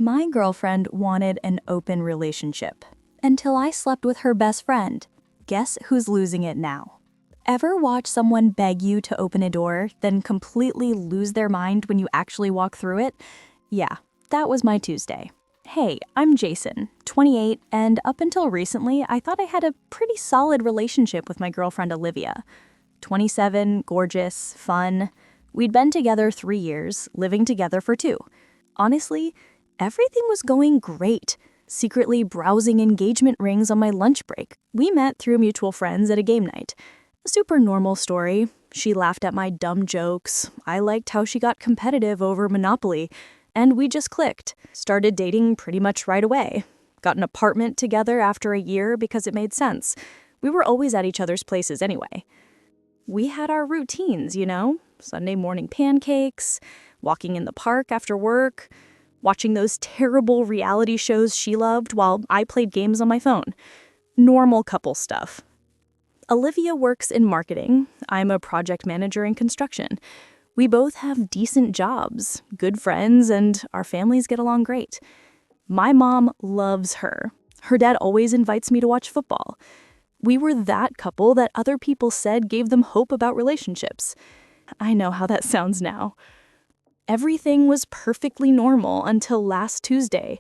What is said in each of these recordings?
My girlfriend wanted an open relationship until I slept with her best friend. Guess who's losing it now? Ever watch someone beg you to open a door, then completely lose their mind when you actually walk through it? Yeah, that was my Tuesday. Hey, I'm Jason, 28, and up until recently, I thought I had a pretty solid relationship with my girlfriend Olivia. 27, gorgeous, fun. We'd been together 3 years, living together for 2. Honestly, everything was going great. Secretly browsing engagement rings on my lunch break. We met through mutual friends at a game night. A super normal story. She laughed at my dumb jokes. I liked how she got competitive over Monopoly. And we just clicked. Started dating pretty much right away. Got an apartment together after a year because it made sense. We were always at each other's places anyway. We had our routines, Sunday morning pancakes, walking in the park after work, watching those terrible reality shows she loved while I played games on my phone. Normal couple stuff. Olivia works in marketing. I'm a project manager in construction. We both have decent jobs, good friends, and our families get along great. My mom loves her. Her dad always invites me to watch football. We were that couple that other people said gave them hope about relationships. I know how that sounds now. Everything was perfectly normal until last Tuesday.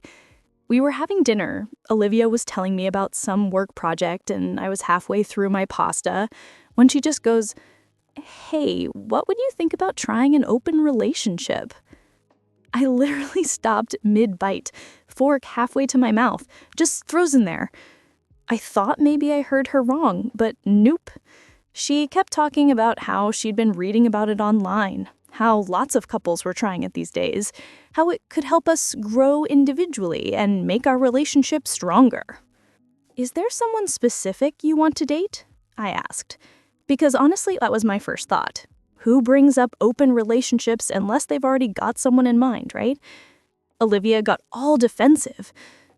We were having dinner. Olivia was telling me about some work project, and I was halfway through my pasta when she just goes, "Hey, what would you think about trying an open relationship?" I literally stopped mid-bite, fork halfway to my mouth, just frozen there. I thought maybe I heard her wrong, but nope. She kept talking about how she'd been reading about it online, how lots of couples were trying it these days, how it could help us grow individually and make our relationship stronger. "Is there someone specific you want to date?" I asked. Because honestly, that was my first thought. Who brings up open relationships unless they've already got someone in mind, right? Olivia got all defensive.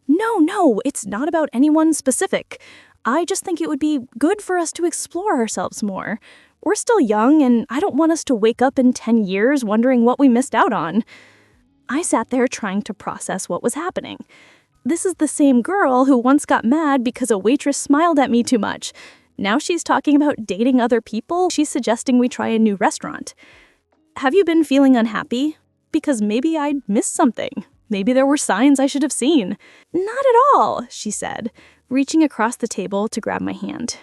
No, it's not about anyone specific. I just think it would be good for us to explore ourselves more. We're still young, and I don't want us to wake up in 10 years wondering what we missed out on. I sat there trying to process what was happening. This is the same girl who once got mad because a waitress smiled at me too much. Now she's talking about dating other people. She's suggesting we try a new restaurant. Have you been feeling unhappy? Because maybe I'd missed something. Maybe there were signs I should have seen. "Not at all," she said, reaching across the table to grab my hand.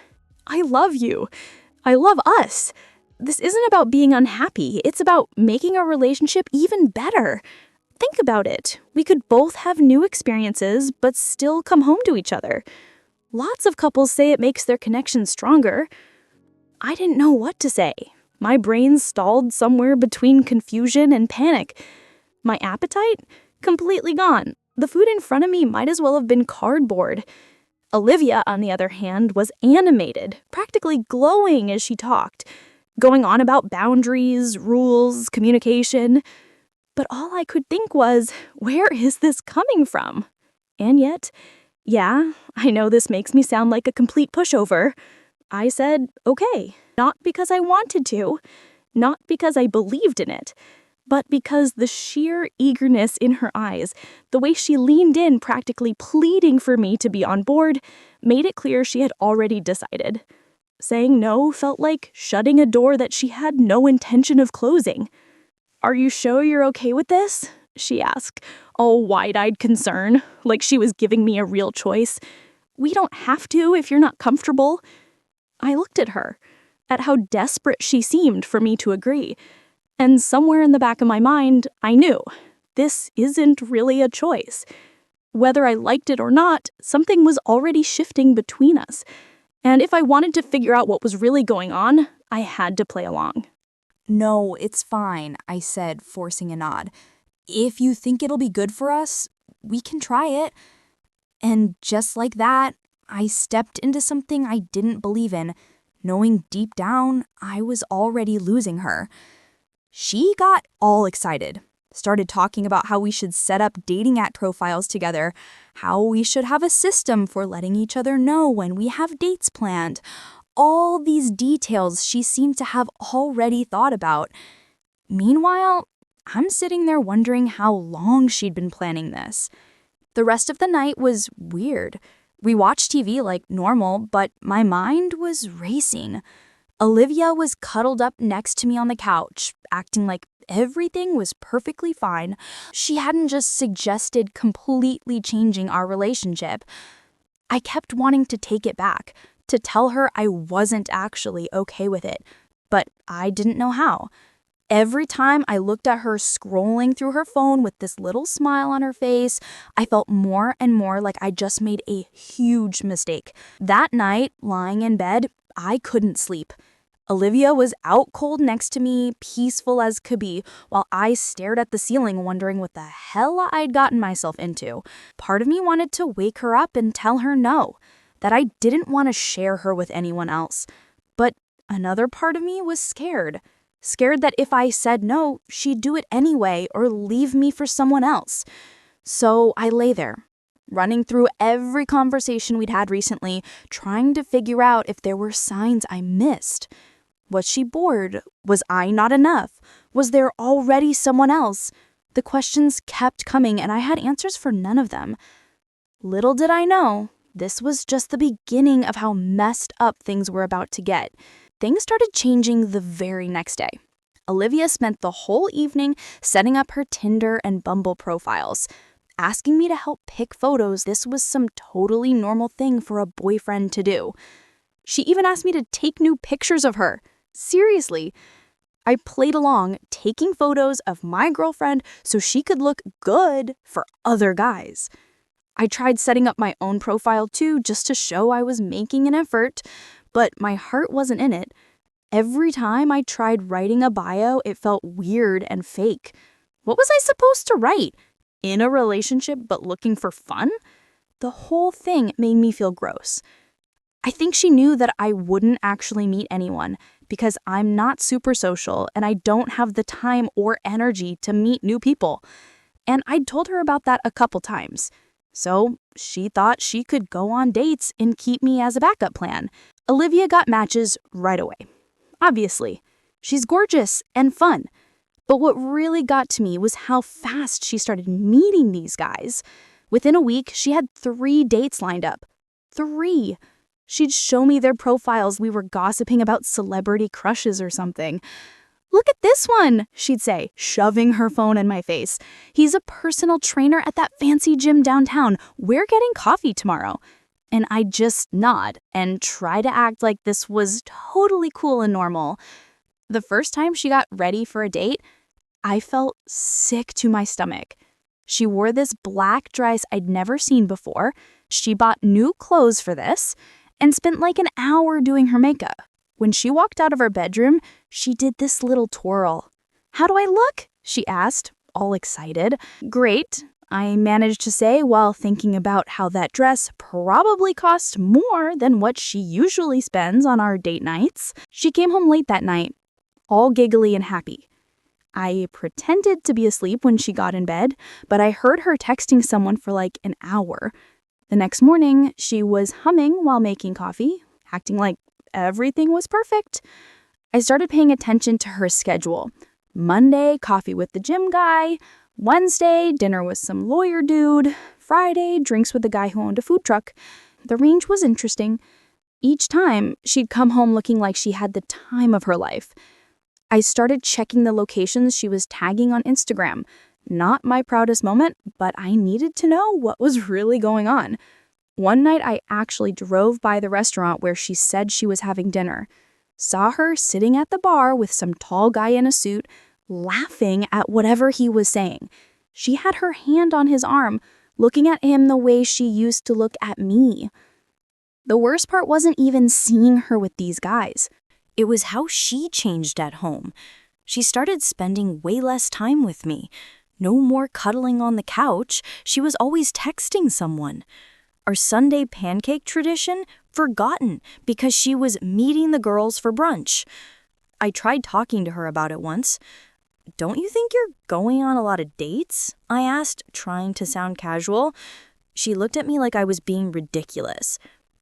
"I love you. I love us. This isn't about being unhappy. It's about making our relationship even better. Think about it. We could both have new experiences, but still come home to each other. Lots of couples say it makes their connection stronger." I didn't know what to say. My brain stalled somewhere between confusion and panic. My appetite? Completely gone. The food in front of me might as well have been cardboard. Olivia, on the other hand, was animated, practically glowing as she talked, going on about boundaries, rules, communication. But all I could think was, where is this coming from? And yet, yeah, I know this makes me sound like a complete pushover. I said, okay, not because I wanted to, not because I believed in it, but because the sheer eagerness in her eyes, the way she leaned in practically pleading for me to be on board, made it clear she had already decided. Saying no felt like shutting a door that she had no intention of closing. "Are you sure you're okay with this?" she asked, all wide-eyed concern, like she was giving me a real choice. "We don't have to if you're not comfortable." I looked at her, at how desperate she seemed for me to agree. And somewhere in the back of my mind, I knew, this isn't really a choice. Whether I liked it or not, something was already shifting between us. And if I wanted to figure out what was really going on, I had to play along. "No, it's fine," I said, forcing a nod. "If you think it'll be good for us, we can try it." And just like that, I stepped into something I didn't believe in, knowing deep down I was already losing her. She got all excited, started talking about how we should set up dating app profiles together, how we should have a system for letting each other know when we have dates planned. All these details she seemed to have already thought about. Meanwhile, I'm sitting there wondering how long she'd been planning this. The rest of the night was weird. We watched TV like normal, but my mind was racing. Olivia was cuddled up next to me on the couch, acting like everything was perfectly fine. She hadn't just suggested completely changing our relationship. I kept wanting to take it back, to tell her I wasn't actually okay with it, but I didn't know how. Every time I looked at her scrolling through her phone with this little smile on her face, I felt more and more like I just made a huge mistake. That night, lying in bed, I couldn't sleep. Olivia was out cold next to me, peaceful as could be, while I stared at the ceiling wondering what the hell I'd gotten myself into. Part of me wanted to wake her up and tell her no, that I didn't want to share her with anyone else. But another part of me was scared. Scared that if I said no, she'd do it anyway or leave me for someone else. So I lay there, running through every conversation we'd had recently, trying to figure out if there were signs I missed. Was she bored? Was I not enough? Was there already someone else? The questions kept coming, and I had answers for none of them. Little did I know, this was just the beginning of how messed up things were about to get. Things started changing the very next day. Olivia spent the whole evening setting up her Tinder and Bumble profiles, asking me to help pick photos. This was some totally normal thing for a boyfriend to do. She even asked me to take new pictures of her. Seriously. I played along, taking photos of my girlfriend so she could look good for other guys. I tried setting up my own profile too, just to show I was making an effort, but my heart wasn't in it. Every time I tried writing a bio, it felt weird and fake. What was I supposed to write? In a relationship but looking for fun? The whole thing made me feel gross. I think she knew that I wouldn't actually meet anyone because I'm not super social and I don't have the time or energy to meet new people. And I'd told her about that a couple times. So she thought she could go on dates and keep me as a backup plan. Olivia got matches right away. Obviously, she's gorgeous and fun. But what really got to me was how fast she started meeting these guys. Within a week, she had 3 dates lined up. 3. She'd show me their profiles. We were gossiping about celebrity crushes or something. "Look at this one," she'd say, shoving her phone in my face. "He's a personal trainer at that fancy gym downtown. We're getting coffee tomorrow." And I'd just nod and try to act like this was totally cool and normal. The first time she got ready for a date, I felt sick to my stomach. She wore this black dress I'd never seen before. She bought new clothes for this and spent like an hour doing her makeup. When she walked out of her bedroom, she did this little twirl. "How do I look?" she asked, all excited. "Great," I managed to say while thinking about how that dress probably cost more than what she usually spends on our date nights. She came home late that night, all giggly and happy. I pretended to be asleep when she got in bed, but I heard her texting someone for like an hour. The next morning, she was humming while making coffee, acting like everything was perfect. I started paying attention to her schedule. Monday, coffee with the gym guy. Wednesday, dinner with some lawyer dude. Friday, drinks with the guy who owned a food truck. The range was interesting. Each time, she'd come home looking like she had the time of her life. I started checking the locations she was tagging on Instagram. Not my proudest moment, but I needed to know what was really going on. One night, I actually drove by the restaurant where she said she was having dinner. Saw her sitting at the bar with some tall guy in a suit, laughing at whatever he was saying. She had her hand on his arm, looking at him the way she used to look at me. The worst part wasn't even seeing her with these guys. It was how she changed at home. She started spending way less time with me. No more cuddling on the couch. She was always texting someone. Our Sunday pancake tradition, forgotten because she was meeting the girls for brunch. I tried talking to her about it once. "Don't you think you're going on a lot of dates?" I asked, trying to sound casual. She looked at me like I was being ridiculous.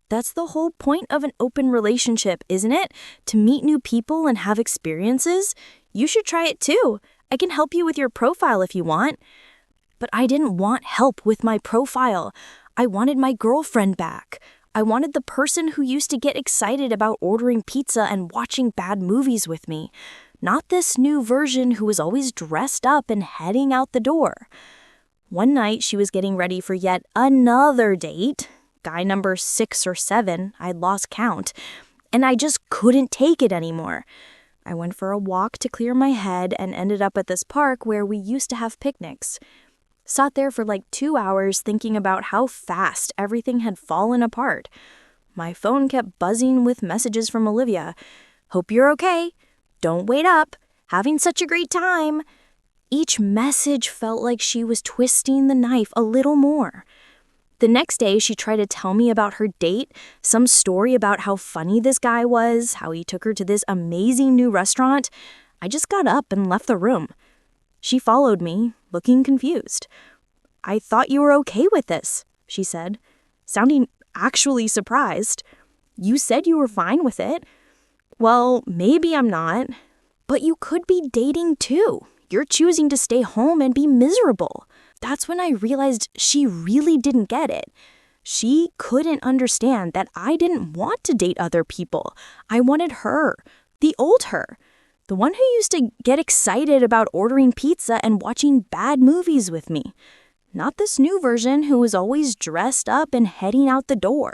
"That's the whole point of an open relationship, isn't it? To meet new people and have experiences. You should try it too. I can help you with your profile if you want." But I didn't want help with my profile. I wanted my girlfriend back. I wanted the person who used to get excited about ordering pizza and watching bad movies with me, not this new version who was always dressed up and heading out the door. One night, she was getting ready for yet another date, guy number 6 or 7, I'd lost count, and I just couldn't take it anymore. I went for a walk to clear my head and ended up at this park where we used to have picnics. Sat there for like 2 hours thinking about how fast everything had fallen apart. My phone kept buzzing with messages from Olivia. "Hope you're okay. Don't wait up. Having such a great time." Each message felt like she was twisting the knife a little more. The next day, she tried to tell me about her date, some story about how funny this guy was, how he took her to this amazing new restaurant. I just got up and left the room. She followed me, looking confused. "I thought you were okay with this," she said, sounding actually surprised. "You said you were fine with it." "Well, maybe I'm not." "But you could be dating too. You're choosing to stay home and be miserable." That's when I realized she really didn't get it. She couldn't understand that I didn't want to date other people. I wanted her, the old her. The one who used to get excited about ordering pizza and watching bad movies with me. Not this new version who was always dressed up and heading out the door.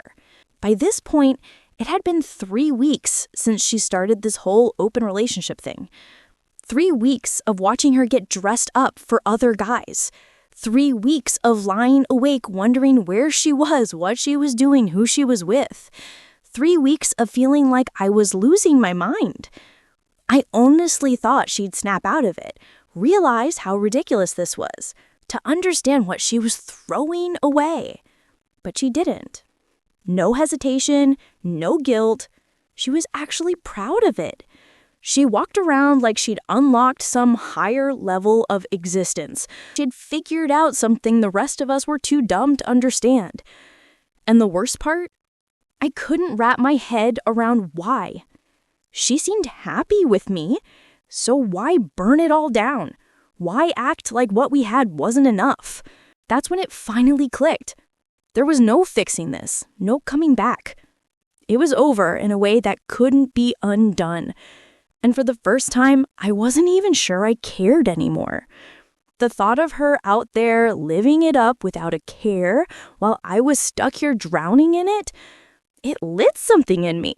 By this point, it had been 3 weeks since she started this whole open relationship thing. 3 weeks of watching her get dressed up for other guys. 3 weeks of lying awake wondering where she was, what she was doing, who she was with. 3 weeks of feeling like I was losing my mind. I honestly thought she'd snap out of it, realize how ridiculous this was, to understand what she was throwing away. But she didn't. No hesitation, no guilt. She was actually proud of it. She walked around like she'd unlocked some higher level of existence. She'd figured out something the rest of us were too dumb to understand. And the worst part? I couldn't wrap my head around why. She seemed happy with me, so why burn it all down? Why act like what we had wasn't enough? That's when it finally clicked. There was no fixing this, no coming back. It was over in a way that couldn't be undone. And for the first time, I wasn't even sure I cared anymore. The thought of her out there living it up without a care while I was stuck here drowning in it, it lit something in me.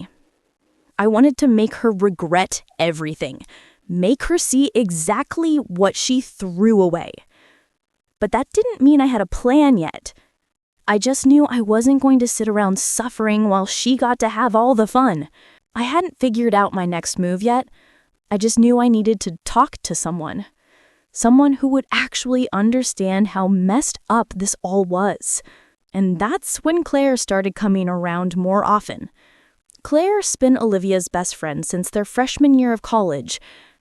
I wanted to make her regret everything, make her see exactly what she threw away. But that didn't mean I had a plan yet. I just knew I wasn't going to sit around suffering while she got to have all the fun. I hadn't figured out my next move yet. I just knew I needed to talk to someone. Someone who would actually understand how messed up this all was. And that's when Claire started coming around more often. Claire's been Olivia's best friend since their freshman year of college.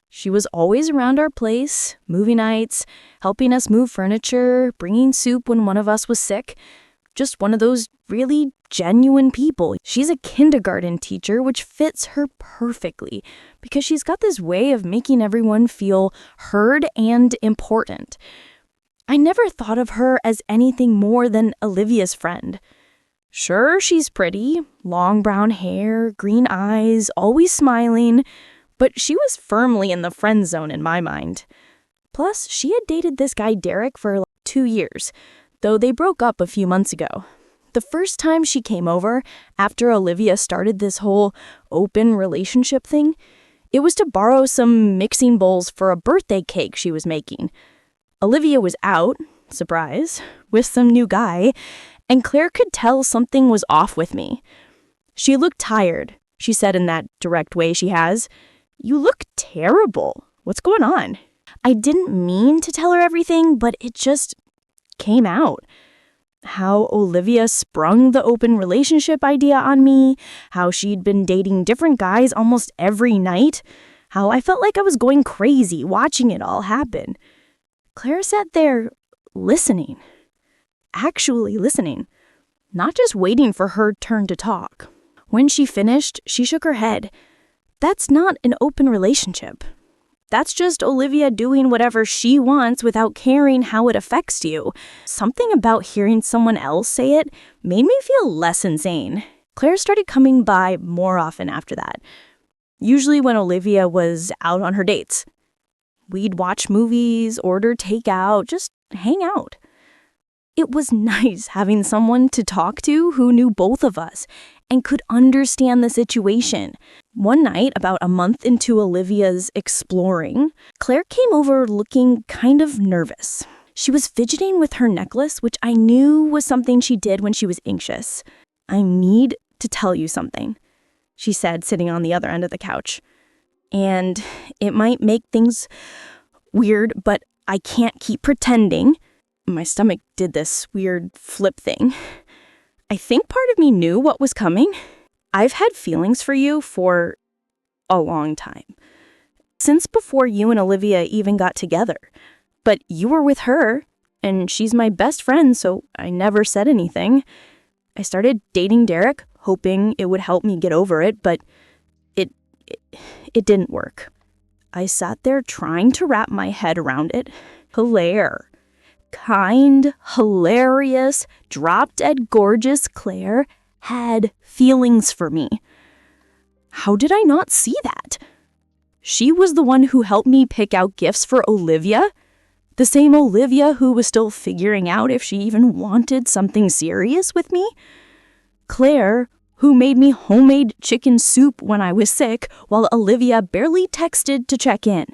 She was always around our place, movie nights, helping us move furniture, bringing soup when one of us was sick. Just one of those really genuine people. She's a kindergarten teacher, which fits her perfectly because she's got this way of making everyone feel heard and important. I never thought of her as anything more than Olivia's friend. Sure, she's pretty, long brown hair, green eyes, always smiling, but she was firmly in the friend zone in my mind. Plus, she had dated this guy Derek for 2 years, though they broke up a few months ago. The first time she came over, after Olivia started this whole open relationship thing, it was to borrow some mixing bowls for a birthday cake she was making. Olivia was out, surprise, with some new guy, and Claire could tell something was off with me. She looked tired, she said in that direct way she has. "You look terrible. What's going on?" I didn't mean to tell her everything, but it just came out. How Olivia sprung the open relationship idea on me, how she'd been dating different guys almost every night, how I felt like I was going crazy watching it all happen. Claire sat there listening. Actually listening, not just waiting for her turn to talk. When she finished, she shook her head. That's not an open relationship. That's just Olivia doing whatever she wants without caring how it affects you. Something about hearing someone else say it made me feel less insane. Claire started coming by more often after that, usually when Olivia was out on her dates. We'd watch movies, order takeout, just hang out. It was nice having someone to talk to who knew both of us and could understand the situation. One night, about a month into Olivia's exploring, Claire came over looking kind of nervous. She was fidgeting with her necklace, which I knew was something she did when she was anxious. "I need to tell you something," she said, sitting on the other end of the couch. "And it might make things weird, but I can't keep pretending." My stomach did this weird flip thing. I think part of me knew what was coming. I've had feelings for you for a long time. Since before you and Olivia even got together. But you were with her, and she's my best friend, so I never said anything. I started dating Derek, hoping it would help me get over it, but it didn't work. I sat there trying to wrap my head around it. Claire. Kind, hilarious, drop-dead gorgeous Claire had feelings for me. How did I not see that? She was the one who helped me pick out gifts for Olivia, the same Olivia who was still figuring out if she even wanted something serious with me. Claire, who made me homemade chicken soup when I was sick, while Olivia barely texted to check in.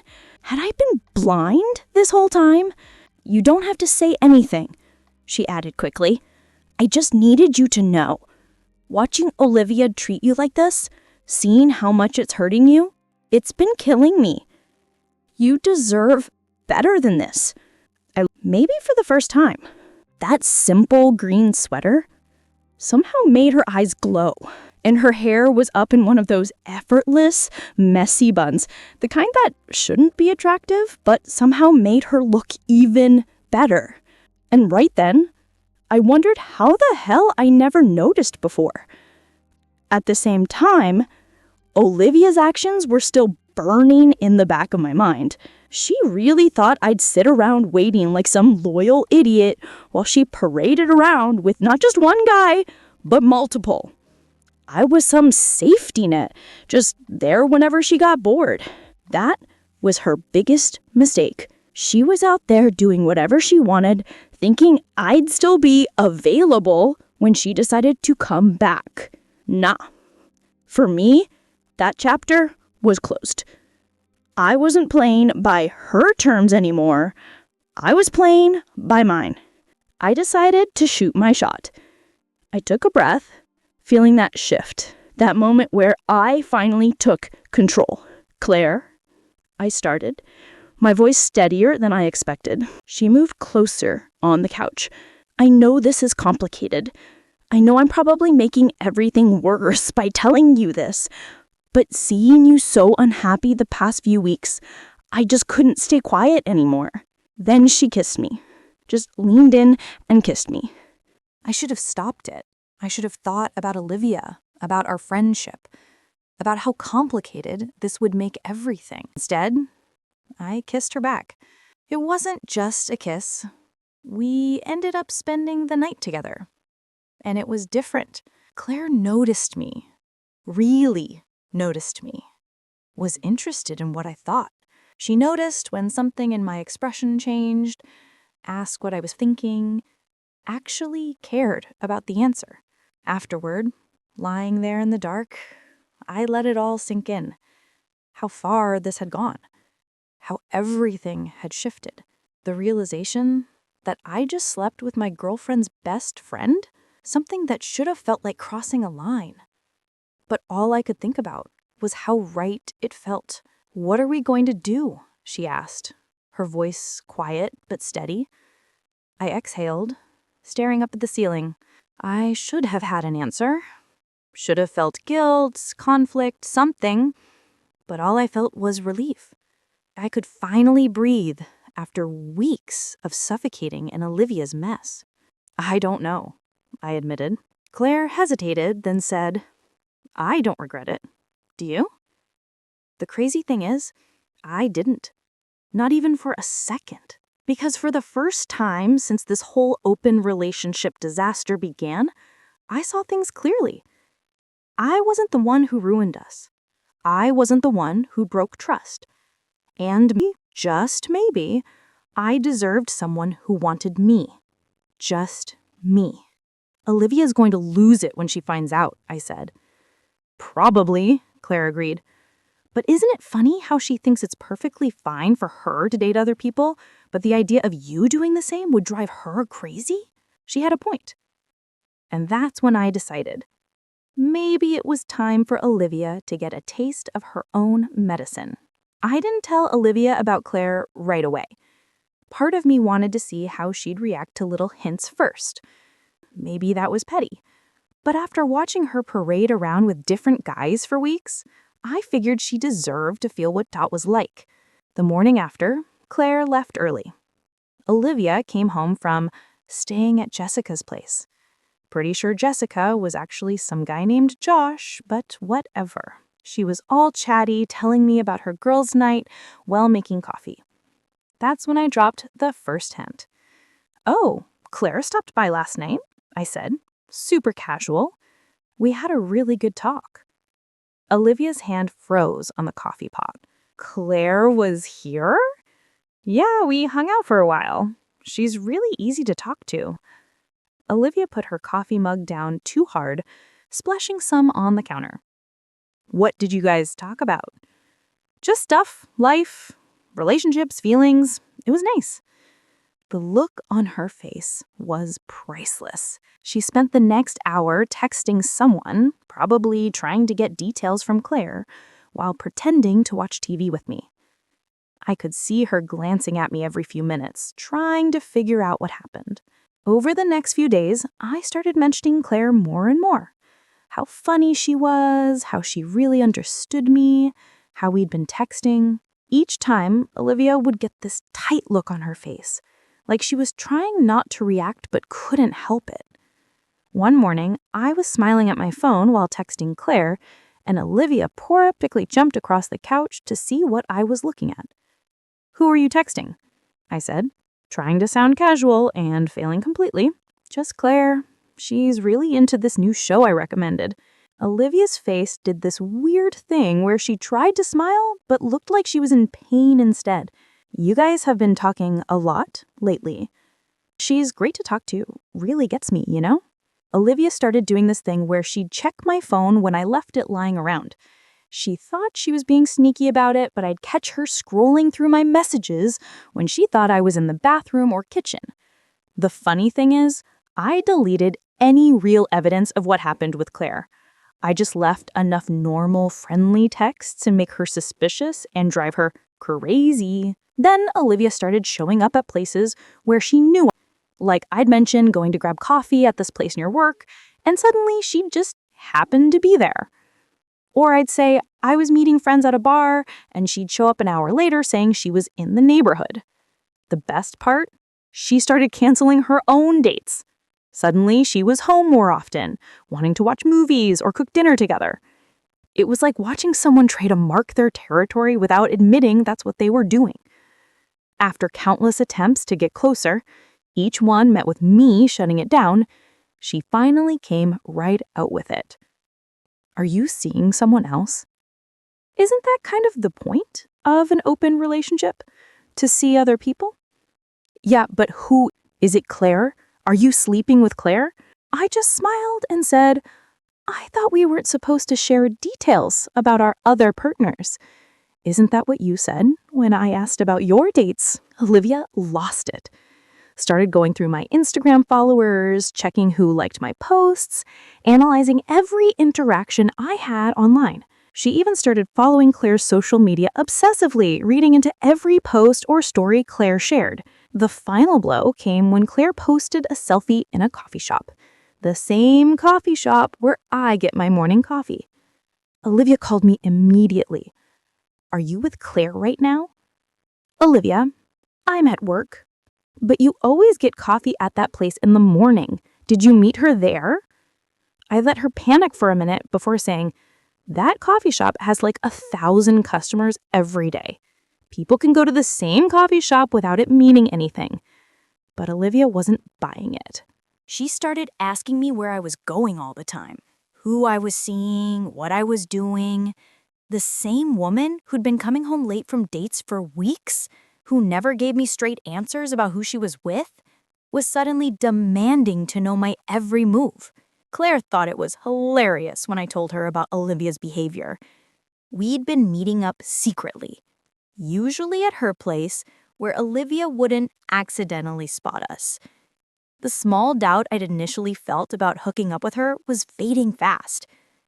Had I been blind this whole time? "You don't have to say anything," she added quickly. "I just needed you to know. Watching Olivia treat you like this, seeing how much it's hurting you, it's been killing me. You deserve better than this." Maybe for the first time, that simple green sweater somehow made her eyes glow, and her hair was up in one of those effortless, messy buns, the kind that shouldn't be attractive, but somehow made her look even better. And right then, I wondered how the hell I never noticed before. At the same time, Olivia's actions were still burning in the back of my mind. She really thought I'd sit around waiting like some loyal idiot while she paraded around with not just one guy, but multiple. I was some safety net, just there whenever she got bored. That was her biggest mistake. She was out there doing whatever she wanted, thinking I'd still be available when she decided to come back. Nah. For me, that chapter was closed. I wasn't playing by her terms anymore. I was playing by mine. I decided to shoot my shot. I took a breath, feeling that shift, that moment where I finally took control. "Claire," I started, my voice steadier than I expected. She moved closer on the couch. "I know this is complicated. I know I'm probably making everything worse by telling you this. But seeing you so unhappy the past few weeks, I just couldn't stay quiet anymore." Then she kissed me, just leaned in and kissed me. I should have stopped it. I should have thought about Olivia, about our friendship, about how complicated this would make everything. Instead, I kissed her back. It wasn't just a kiss. We ended up spending the night together. And it was different. Claire noticed me, really noticed me, was interested in what I thought. She noticed when something in my expression changed, asked what I was thinking, actually cared about the answer. Afterward, lying there in the dark, I let it all sink in. How far this had gone. How everything had shifted. The realization that I just slept with my girlfriend's best friend, something that should have felt like crossing a line. But all I could think about was how right it felt. "What are we going to do?" she asked, her voice quiet but steady. I exhaled, staring up at the ceiling. I should have had an answer. Should have felt guilt, conflict, something. But all I felt was relief. I could finally breathe after weeks of suffocating in Olivia's mess. "I don't know," I admitted. Claire hesitated, then said, "I don't regret it. Do you?" The crazy thing is, I didn't. Not even for a second. Because for the first time since this whole open relationship disaster began, I saw things clearly. I wasn't the one who ruined us. I wasn't the one who broke trust. And maybe, just maybe, I deserved someone who wanted me. Just me. Olivia's going to lose it when she finds out, I said. Probably, Claire agreed. But isn't it funny how she thinks it's perfectly fine for her to date other people, but the idea of you doing the same would drive her crazy? She had a point. And that's when I decided. Maybe it was time for Olivia to get a taste of her own medicine. I didn't tell Olivia about Claire right away. Part of me wanted to see how she'd react to little hints first. Maybe that was petty. But after watching her parade around with different guys for weeks, I figured she deserved to feel what Dot was like. The morning after, Claire left early. Olivia came home from staying at Jessica's place. Pretty sure Jessica was actually some guy named Josh, but whatever. She was all chatty, telling me about her girls' night while making coffee. That's when I dropped the first hint. "Oh, Claire stopped by last night," I said, super casual. We had a really good talk. Olivia's hand froze on the coffee pot. Claire was here? Yeah, we hung out for a while. She's really easy to talk to. Olivia put her coffee mug down too hard, splashing some on the counter. What did you guys talk about? Just stuff, life, relationships, feelings. It was nice. The look on her face was priceless. She spent the next hour texting someone, probably trying to get details from Claire, while pretending to watch TV with me. I could see her glancing at me every few minutes, trying to figure out what happened. Over the next few days, I started mentioning Claire more and more. How funny she was, how she really understood me, how we'd been texting. Each time, Olivia would get this tight look on her face, like she was trying not to react but couldn't help it. One morning, I was smiling at my phone while texting Claire, and Olivia practically jumped across the couch to see what I was looking at. "Who are you texting?" I said, trying to sound casual and failing completely. "Just Claire. She's really into this new show I recommended." Olivia's face did this weird thing where she tried to smile but looked like she was in pain instead. "You guys have been talking a lot lately. She's great to talk to. Really gets me, you know?" Olivia started doing this thing where she'd check my phone when I left it lying around. She thought she was being sneaky about it, but I'd catch her scrolling through my messages when she thought I was in the bathroom or kitchen. The funny thing is, I deleted any real evidence of what happened with Claire. I just left enough normal, friendly texts to make her suspicious and drive her crazy. Then Olivia started showing up at places where she knew, like I'd mentioned going to grab coffee at this place near work, and suddenly she'd just happen to be there. Or I'd say I was meeting friends at a bar, and she'd show up an hour later saying she was in the neighborhood. The best part? She started canceling her own dates. Suddenly, she was home more often, wanting to watch movies or cook dinner together. It was like watching someone try to mark their territory without admitting that's what they were doing. After countless attempts to get closer, each one met with me shutting it down, she finally came right out with it. "Are you seeing someone else?" Isn't that kind of the point of an open relationship? To see other people? Yeah, but who? Is it Claire? Are you sleeping with Claire? I just smiled and said, "I thought we weren't supposed to share details about our other partners." Isn't that what you said when I asked about your dates? Olivia lost it. Started going through my Instagram followers, checking who liked my posts, analyzing every interaction I had online. She even started following Claire's social media obsessively, reading into every post or story Claire shared. The final blow came when Claire posted a selfie in a coffee shop. The same coffee shop where I get my morning coffee. Olivia called me immediately. "Are you with Claire right now?" "Olivia, I'm at work." "But you always get coffee at that place in the morning. Did you meet her there?" I let her panic for a minute before saying, "That coffee shop has like 1,000 customers every day." People can go to the same coffee shop without it meaning anything. But Olivia wasn't buying it. She started asking me where I was going all the time, who I was seeing, what I was doing. The same woman who'd been coming home late from dates for weeks, who never gave me straight answers about who she was with, was suddenly demanding to know my every move. Claire thought it was hilarious when I told her about Olivia's behavior. We'd been meeting up secretly, usually at her place, where Olivia wouldn't accidentally spot us. The small doubt I'd initially felt about hooking up with her was fading fast,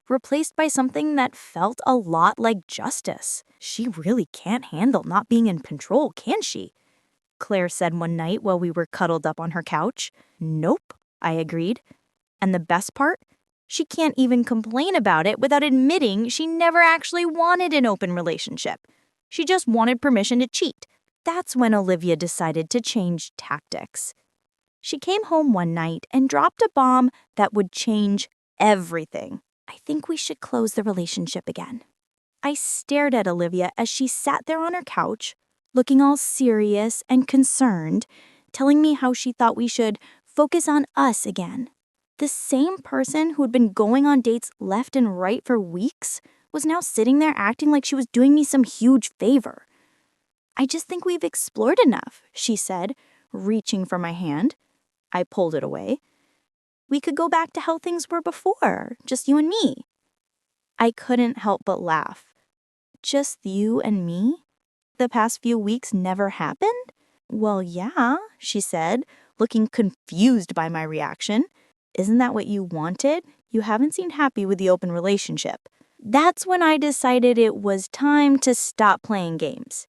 replaced by something that felt a lot like justice. She really can't handle not being in control, can she? Claire said one night while we were cuddled up on her couch. Nope, I agreed. And the best part? She can't even complain about it without admitting she never actually wanted an open relationship. She just wanted permission to cheat. That's when Olivia decided to change tactics. She came home one night and dropped a bomb that would change everything. I think we should close the relationship again. I stared at Olivia as she sat there on her couch, looking all serious and concerned, telling me how she thought we should focus on us again. The same person who'd been going on dates left and right for weeks was now sitting there acting like she was doing me some huge favor. I just think we've explored enough, she said, reaching for my hand. I pulled it away. We could go back to how things were before, just you and me. I couldn't help but laugh. Just you and me? The past few weeks never happened? Well, yeah, she said, looking confused by my reaction. Isn't that what you wanted? You haven't seemed happy with the open relationship. That's when I decided it was time to stop playing games.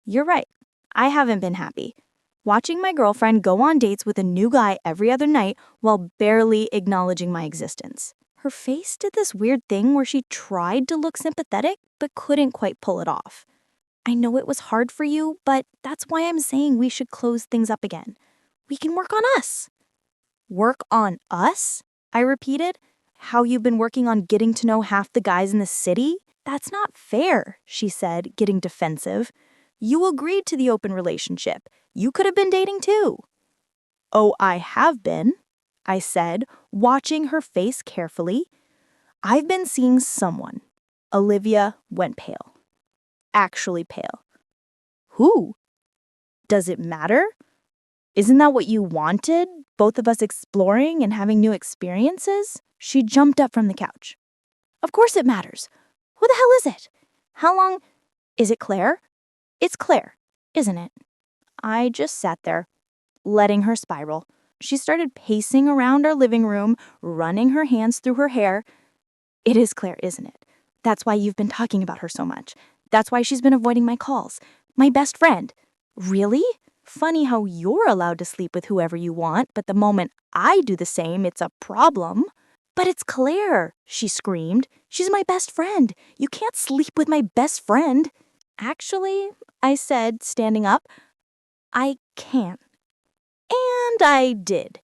You're right. I haven't been happy. Watching my girlfriend go on dates with a new guy every other night while barely acknowledging my existence. Her face did this weird thing where she tried to look sympathetic but couldn't quite pull it off. I know it was hard for you, but that's why I'm saying we should close things up again. We can work on us. Work on us? I repeated. How you've been working on getting to know half the guys in the city? That's not fair, she said, getting defensive. You agreed to the open relationship. You could have been dating too. Oh, I have been, I said, watching her face carefully. I've been seeing someone. Olivia went pale. Actually pale. Who? Does it matter? Isn't that what you wanted? Both of us exploring and having new experiences? She jumped up from the couch. Of course it matters. Who the hell is it? How long? Is it Claire? It's Claire, isn't it? I just sat there, letting her spiral. She started pacing around our living room, running her hands through her hair. It is Claire, isn't it? That's why you've been talking about her so much. That's why she's been avoiding my calls. My best friend. Really? Funny how you're allowed to sleep with whoever you want, but the moment I do the same, it's a problem. But it's Claire, she screamed. She's my best friend. You can't sleep with my best friend. Actually, I said, standing up, I can. And I did.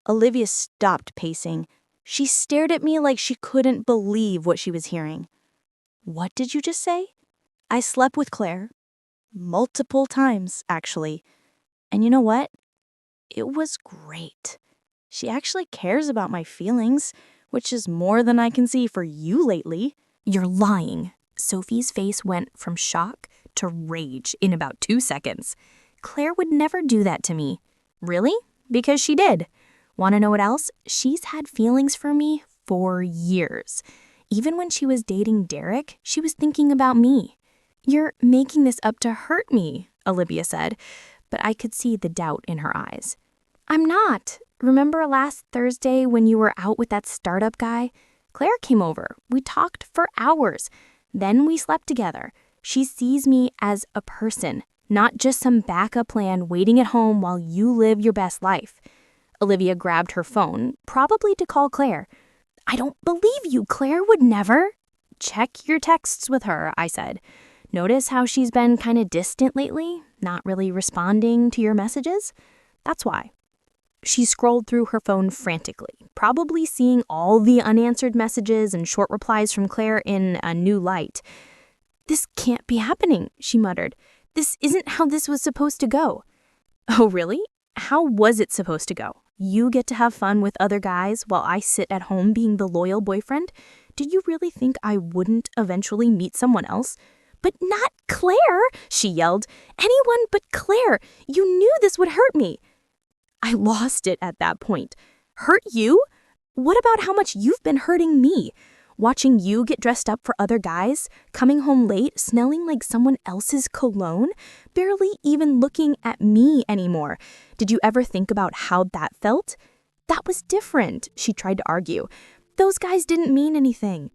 Olivia stopped pacing. She stared at me like she couldn't believe what she was hearing. What did you just say? I slept with Claire. Multiple times, actually. And you know what? It was great. She actually cares about my feelings, which is more than I can see for you lately. You're lying. Sophie's face went from shock to rage in about 2 seconds. Claire would never do that to me. Really? Because she did. Want to know what else? She's had feelings for me for years. Even when she was dating Derek, she was thinking about me. You're making this up to hurt me, Olivia said, but I could see the doubt in her eyes. I'm not. Remember last Thursday when you were out with that startup guy? Claire came over. We talked for hours. Then we slept together. She sees me as a person, not just some backup plan waiting at home while you live your best life. Olivia grabbed her phone, probably to call Claire. I don't believe you. Claire would never. Check your texts with her, I said. Notice how she's been kind of distant lately, not really responding to your messages? That's why. She scrolled through her phone frantically, probably seeing all the unanswered messages and short replies from Claire in a new light. This can't be happening, she muttered. This isn't how this was supposed to go. Oh, really? How was it supposed to go? You get to have fun with other guys while I sit at home being the loyal boyfriend? Did you really think I wouldn't eventually meet someone else? But not Claire, she yelled. Anyone but Claire. You knew this would hurt me. I lost it at that point. Hurt you? What about how much you've been hurting me? Watching you get dressed up for other guys, coming home late, smelling like someone else's cologne, barely even looking at me anymore. Did you ever think about how that felt? That was different, she tried to argue. Those guys didn't mean anything.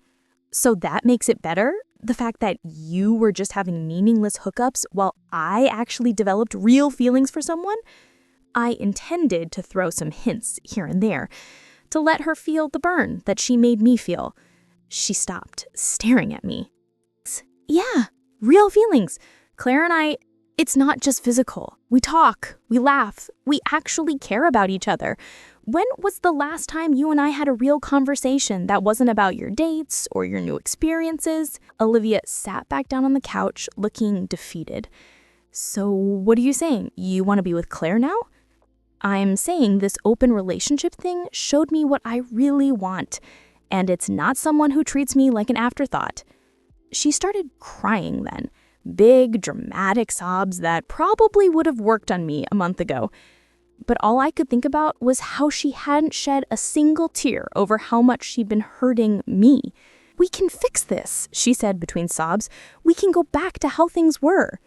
So that makes it better? The fact that you were just having meaningless hookups while I actually developed real feelings for someone? I intended to throw some hints here and there, to let her feel the burn that she made me feel. She stopped, staring at me. Yeah, real feelings. Claire and I, it's not just physical. We talk, we laugh, we actually care about each other. When was the last time you and I had a real conversation that wasn't about your dates or your new experiences? Olivia sat back down on the couch, looking defeated. So what are you saying? You want to be with Claire now? I'm saying this open relationship thing showed me what I really want. And it's not someone who treats me like an afterthought. She started crying then. Big, dramatic sobs that probably would have worked on me a month ago. But all I could think about was how she hadn't shed a single tear over how much she'd been hurting me. We can fix this, she said between sobs. We can go back to how things were.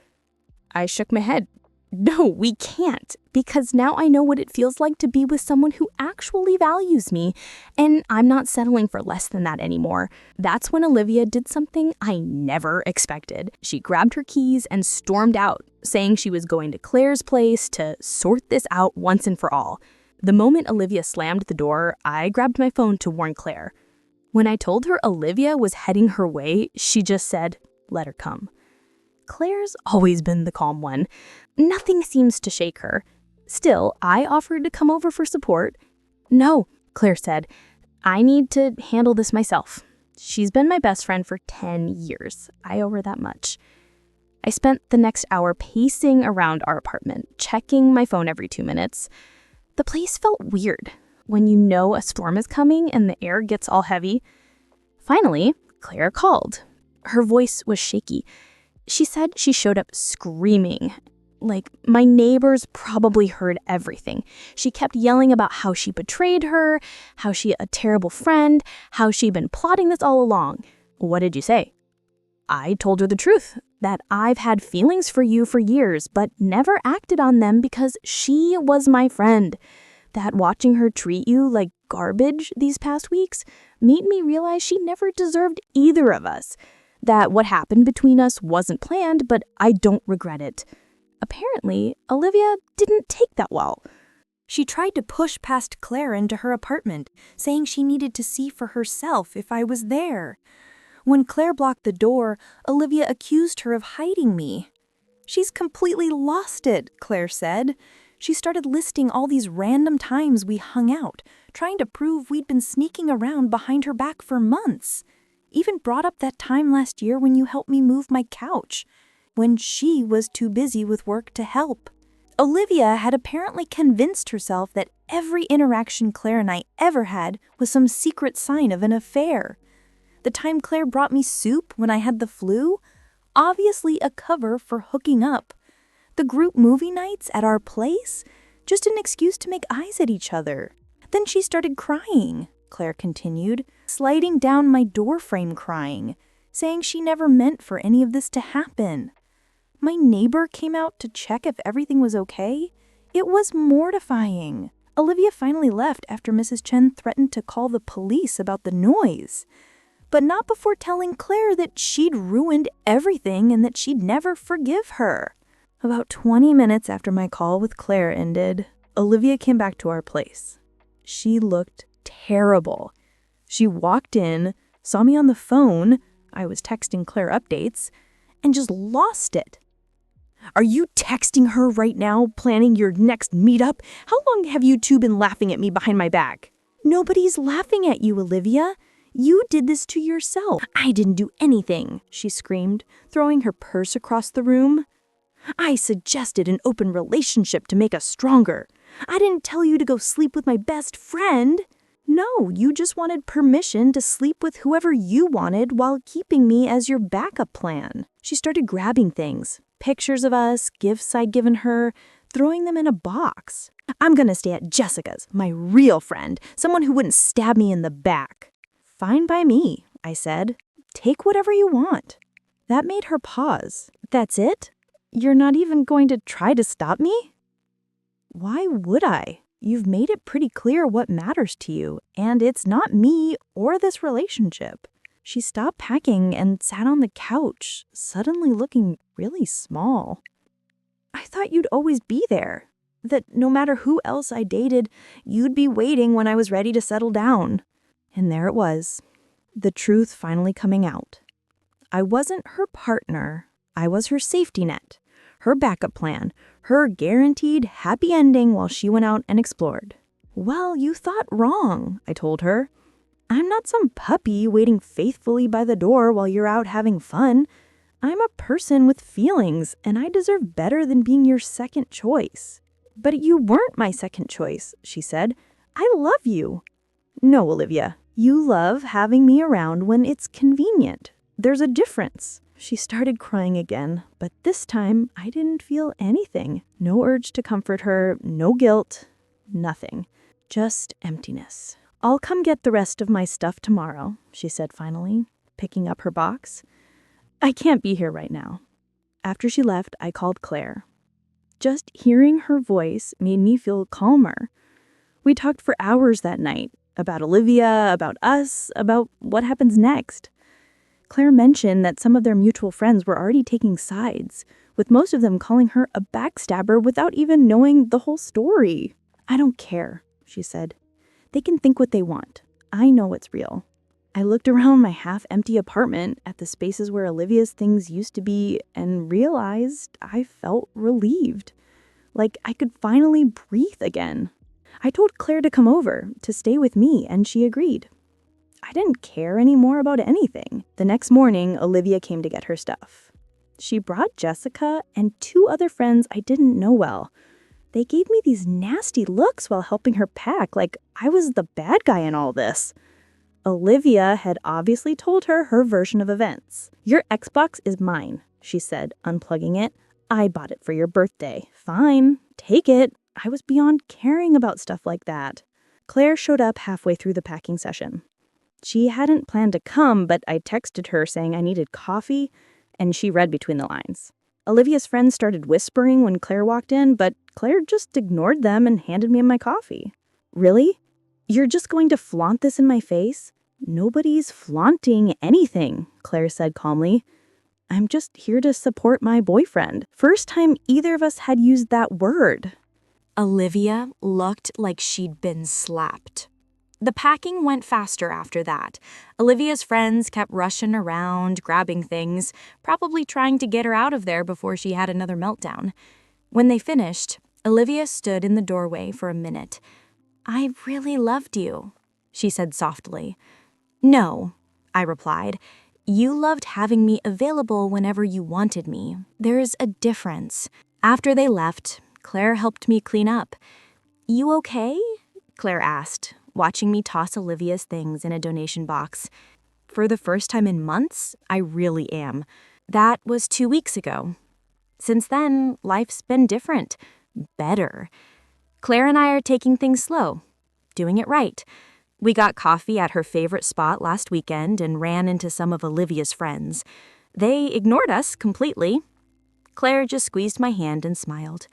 I shook my head. No, we can't, because now I know what it feels like to be with someone who actually values me, and I'm not settling for less than that anymore. That's when Olivia did something I never expected. She grabbed her keys and stormed out, saying she was going to Claire's place to sort this out once and for all. The moment Olivia slammed the door, I grabbed my phone to warn Claire. When I told her Olivia was heading her way, she just said, "Let her come." Claire's always been the calm one. Nothing seems to shake her. Still, I offered to come over for support. No, Claire said. I need to handle this myself. She's been my best friend for 10 years. I owe her that much. I spent the next hour pacing around our apartment, checking my phone every 2 minutes. The place felt weird when you know a storm is coming and the air gets all heavy. Finally, Claire called. Her voice was shaky. She said she showed up screaming. Like, my neighbors probably heard everything. She kept yelling about how she betrayed her, how she a terrible friend, how she'd been plotting this all along. What did you say? I told her the truth, that I've had feelings for you for years, but never acted on them because she was my friend. That watching her treat you like garbage these past weeks made me realize she never deserved either of us. That what happened between us wasn't planned, but I don't regret it. Apparently, Olivia didn't take that well. She tried to push past Claire into her apartment, saying she needed to see for herself if I was there. When Claire blocked the door, Olivia accused her of hiding me. She's completely lost it, Claire said. She started listing all these random times we hung out, trying to prove we'd been sneaking around behind her back for months. Even brought up that time last year when you helped me move my couch, when she was too busy with work to help. Olivia had apparently convinced herself that every interaction Claire and I ever had was some secret sign of an affair. The time Claire brought me soup when I had the flu, obviously a cover for hooking up. The group movie nights at our place, just an excuse to make eyes at each other. Then she started crying, Claire continued, sliding down my doorframe crying, saying she never meant for any of this to happen. My neighbor came out to check if everything was okay. It was mortifying. Olivia finally left after Mrs. Chen threatened to call the police about the noise, but not before telling Claire that she'd ruined everything and that she'd never forgive her. About 20 minutes after my call with Claire ended, Olivia came back to our place. She looked terrible. She walked in, saw me on the phone, I was texting Claire updates, and just lost it. Are you texting her right now, planning your next meetup? How long have you two been laughing at me behind my back? Nobody's laughing at you, Olivia. You did this to yourself. I didn't do anything, she screamed, throwing her purse across the room. I suggested an open relationship to make us stronger. I didn't tell you to go sleep with my best friend. No, you just wanted permission to sleep with whoever you wanted while keeping me as your backup plan. She started grabbing things, pictures of us, gifts I'd given her, throwing them in a box. I'm gonna stay at Jessica's, my real friend, someone who wouldn't stab me in the back. Fine by me, I said. Take whatever you want. That made her pause. That's it? You're not even going to try to stop me? Why would I? You've made it pretty clear what matters to you, and it's not me or this relationship. She stopped packing and sat on the couch, suddenly looking really small. I thought you'd always be there, that no matter who else I dated, you'd be waiting when I was ready to settle down. And there it was, the truth finally coming out. I wasn't her partner. I was her safety net, her backup plan, her guaranteed happy ending while she went out and explored. Well, you thought wrong, I told her. I'm not some puppy waiting faithfully by the door while you're out having fun. I'm a person with feelings, and I deserve better than being your second choice. But you weren't my second choice, she said. I love you. No, Olivia, you love having me around when it's convenient. There's a difference. She started crying again, but this time I didn't feel anything. No urge to comfort her, no guilt, nothing. Just emptiness. I'll come get the rest of my stuff tomorrow, she said finally, picking up her box. I can't be here right now. After she left, I called Claire. Just hearing her voice made me feel calmer. We talked for hours that night, about Olivia, about us, about what happens next. Claire mentioned that some of their mutual friends were already taking sides, with most of them calling her a backstabber without even knowing the whole story. I don't care, she said. They can think what they want. I know what's real. I looked around my half-empty apartment at the spaces where Olivia's things used to be and realized I felt relieved. Like I could finally breathe again. I told Claire to come over, to stay with me, and she agreed. I didn't care anymore about anything. The next morning, Olivia came to get her stuff. She brought Jessica and 2 other friends I didn't know well. They gave me these nasty looks while helping her pack, like I was the bad guy in all this. Olivia had obviously told her version of events. Your Xbox is mine, she said, unplugging it. I bought it for your birthday. Fine, take it. I was beyond caring about stuff like that. Claire showed up halfway through the packing session. She hadn't planned to come, but I texted her saying I needed coffee, and she read between the lines. Olivia's friends started whispering when Claire walked in, but Claire just ignored them and handed me my coffee. Really? You're just going to flaunt this in my face? Nobody's flaunting anything, Claire said calmly. I'm just here to support my boyfriend. First time either of us had used that word. Olivia looked like she'd been slapped. The packing went faster after that. Olivia's friends kept rushing around, grabbing things, probably trying to get her out of there before she had another meltdown. When they finished, Olivia stood in the doorway for a minute. I really loved you, she said softly. No, I replied. You loved having me available whenever you wanted me. There's a difference. After they left, Claire helped me clean up. You okay? Claire asked, watching me toss Olivia's things in a donation box. For the first time in months, I really am. That was 2 weeks ago. Since then, life's been different. Better. Claire and I are taking things slow, doing it right. We got coffee at her favorite spot last weekend and ran into some of Olivia's friends. They ignored us completely. Claire just squeezed my hand and smiled.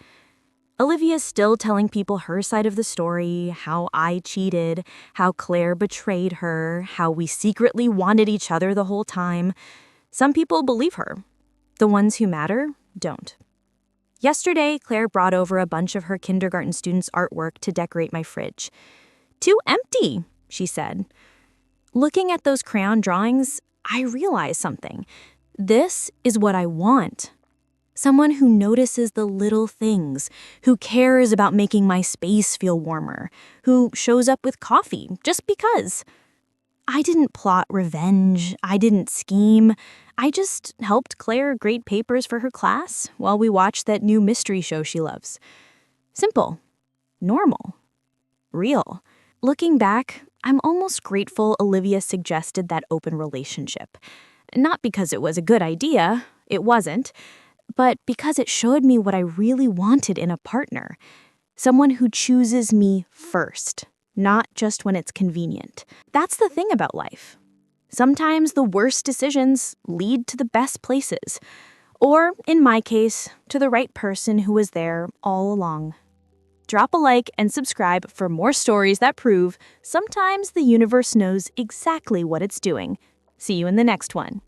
Olivia's still telling people her side of the story, how I cheated, how Claire betrayed her, how we secretly wanted each other the whole time. Some people believe her. The ones who matter don't. Yesterday, Claire brought over a bunch of her kindergarten students' artwork to decorate my fridge. Too empty, she said. Looking at those crayon drawings, I realized something. This is what I want. Someone who notices the little things, who cares about making my space feel warmer, who shows up with coffee just because. I didn't plot revenge. I didn't scheme. I just helped Claire grade papers for her class while we watched that new mystery show she loves. Simple. Normal. Real. Looking back, I'm almost grateful Olivia suggested that open relationship. Not because it was a good idea, it wasn't, but because it showed me what I really wanted in a partner. Someone who chooses me first, not just when it's convenient. That's the thing about life. Sometimes the worst decisions lead to the best places. Or, in my case, to the right person who was there all along. Drop a like and subscribe for more stories that prove sometimes the universe knows exactly what it's doing. See you in the next one.